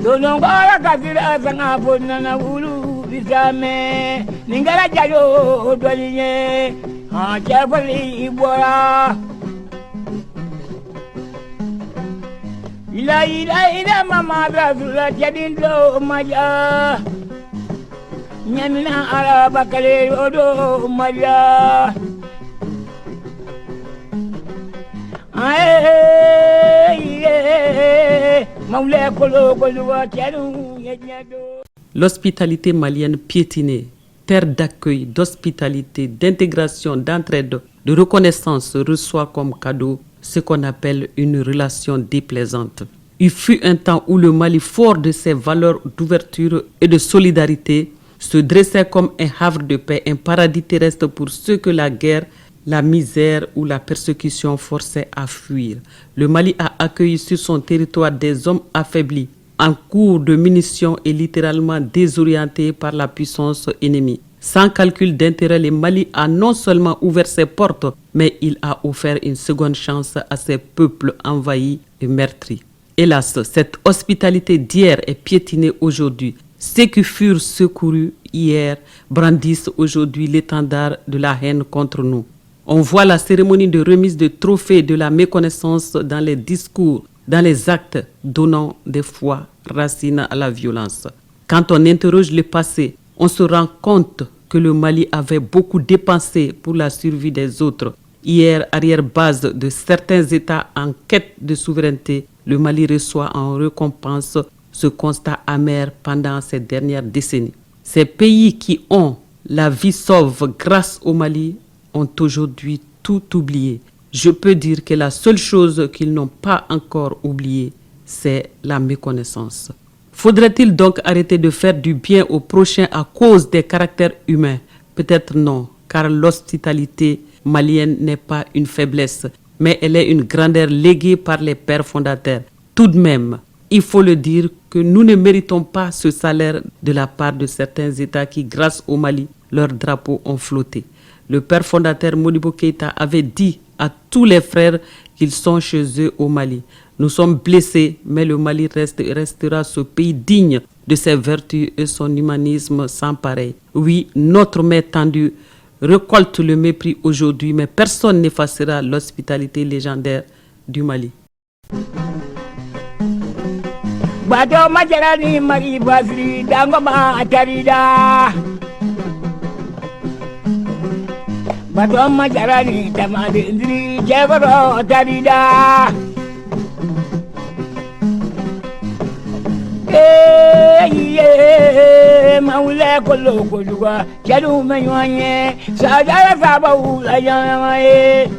Dono gara kasira sanga ponna na ulu bisame ningara jayo dolinye ha jafali ibora ila mama rasula jadindo maja nyamina araba kale odo maja L'hospitalité malienne piétinée, terre d'accueil, d'hospitalité, d'intégration, d'entraide, de reconnaissance reçoit comme cadeau ce qu'on appelle une relation déplaisante. Il fut un temps où le Mali, fort de ses valeurs d'ouverture et de solidarité, se dressait comme un havre de paix, un paradis terrestre pour ceux que la guerre, la misère ou la persécution forçait à fuir. Le Mali a accueilli sur son territoire des hommes affaiblis, en cours de munitions et littéralement désorientés par la puissance ennemie. Sans calcul d'intérêt, le Mali a non seulement ouvert ses portes, mais il a offert une seconde chance à ses peuples envahis et meurtris. Hélas, cette hospitalité d'hier est piétinée aujourd'hui. Ceux qui furent secourus hier brandissent aujourd'hui l'étendard de la haine contre nous. On voit la cérémonie de remise de trophées de la méconnaissance dans les discours, dans les actes, donnant des fois racine à la violence. Quand on interroge le passé, on se rend compte que le Mali avait beaucoup dépensé pour la survie des autres. Hier, arrière-base de certains États en quête de souveraineté, le Mali reçoit en récompense ce constat amer pendant ces dernières décennies. Ces pays qui ont la vie sauve grâce au Mali ont aujourd'hui tout oublié. Je peux dire que la seule chose qu'ils n'ont pas encore oubliée, c'est la méconnaissance. Faudrait-il donc arrêter de faire du bien au prochain à cause des caractères humains? Peut-être non, car l'hospitalité malienne n'est pas une faiblesse, mais elle est une grandeur léguée par les pères fondateurs. Tout de même, il faut le dire que nous ne méritons pas ce salaire de la part de certains États qui, grâce au Mali, leurs drapeaux ont flotté. Le père fondateur Modibo Keïta avait dit à tous les frères qu'ils sont chez eux au Mali. Nous sommes blessés, mais le Mali restera ce pays digne de ses vertus et son humanisme sans pareil. Oui, notre main tendue récolte le mépris aujourd'hui, mais personne n'effacera l'hospitalité légendaire du Mali. Bato majarani tamade ndri jebaro tarida maule kolo koluwa jalu menwanye sajara sabawu la yamaye